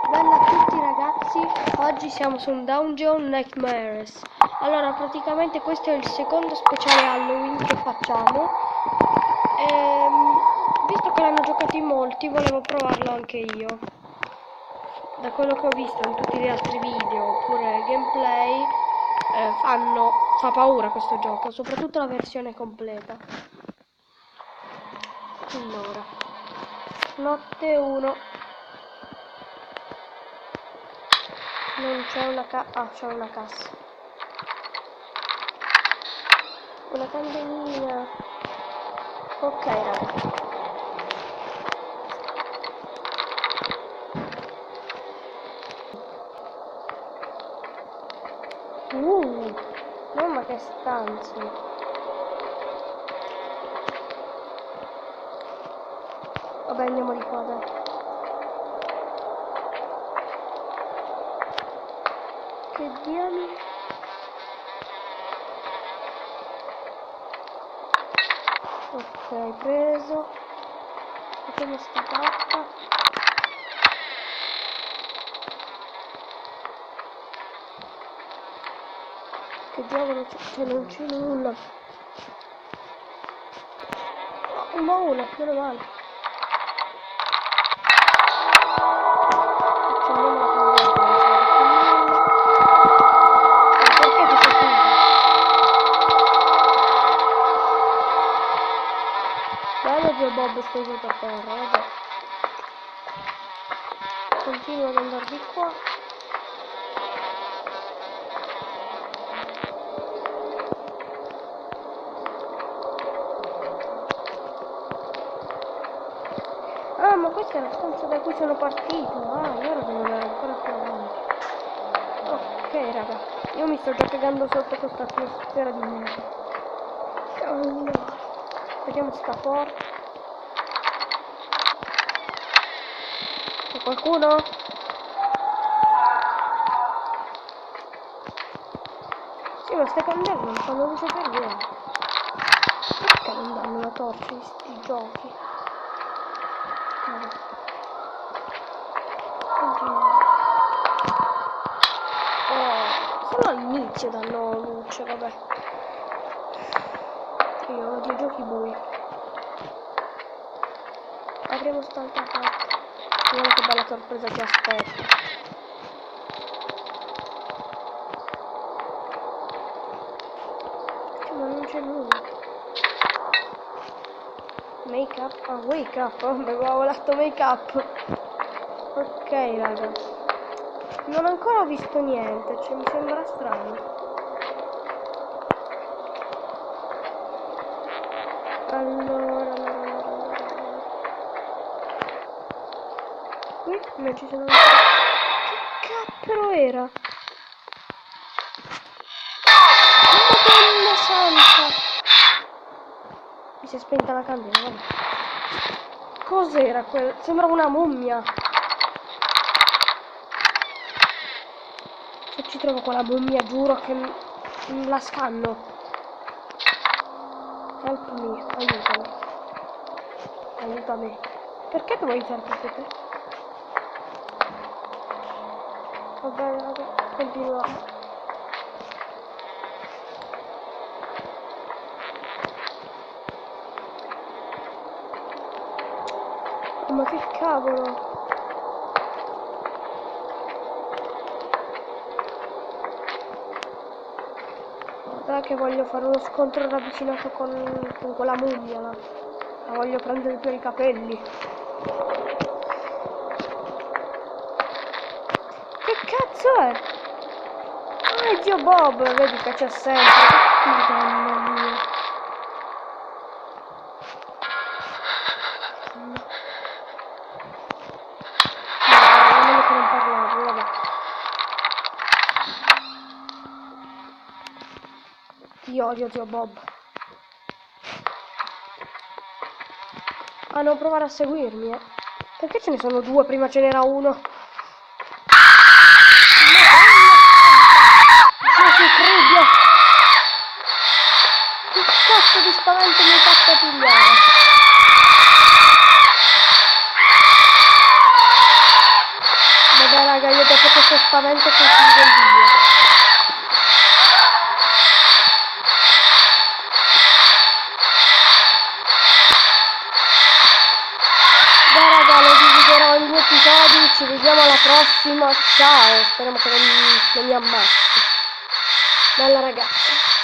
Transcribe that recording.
Bella a tutti ragazzi, oggi siamo su un Dungeon Nightmares. Allora, praticamente questo è il secondo speciale Halloween che facciamo. Visto che l'hanno giocato in molti, volevo provarlo anche io. Da quello che ho visto in tutti gli altri video, oppure gameplay, fa paura questo gioco, soprattutto la versione completa. Allora, notte 1. Non c'è una c'è una cassa. Una candelina. Ok, raga. Mamma che stanze. Vabbè, andiamo di qua, dai. Che diamine. Ok, preso. Facciamo sta tappa. Che diavolo c'è? Non c'è nulla. Un baule, meno male. Accendiamo la candela. Perché ti sei chiuso? Bello Zio Bob steso per terra, vabbè. Continuo ad andare di qua. Ah, ma questa è la stanza da cui sono partito. Ah, allora devo andare ancora più avanti. Ok, raga. Io mi sto già cagando sotto questa atmosfera di merda. Allora, vediamo sta porta. C'è qualcuno? Sì, ma ste candele non fanno luce per niente. Perché non danno la torcia in sti giochi? Vabbè. Solo all'inizio danno luce, vabbè. Io odio i giochi bui. Apriamo st'altra porta. Vediamo che bella sorpresa ci aspetta. Ma non c'è nulla. Make up? Ah, wake up. Oh, avevo letto make up. Ok, raga. Non ho ancora visto niente, cioè mi sembra strano. Allora. Qui non ci sono ancora. Che cappero era? Madonna santa! Mi si è spenta la candela, vabbè. Cos'era quello? Sembrava una mummia. Se ci trovo quella mummia, giuro che la scanno. Help me, aiutami. Aiutami. Perché devo aiutarti te? Va bene, raga, continuiamo. Oh, ma che cavolo! Guarda che voglio fare uno scontro ravvicinato con quella mummia là. La voglio prendere per i capelli. Che cazzo è? Ah, è Zio Bob, vedi che c'è sempre. Madonna mia. No, meglio che non parlavo, vabbè. Ti odio, Zio Bob. Ah, non provare a seguirmi, eh. Perché ce ne sono due? Prima ce n'era uno. Che cazzo di spavento mi hai fatto pigliare? Vabbè questo spavento e concludo il video. Beh raga, lo dividerò in 2 episodi, ci vediamo alla prossima, ciao, speriamo che non mi ammazzi. Bella ragazza.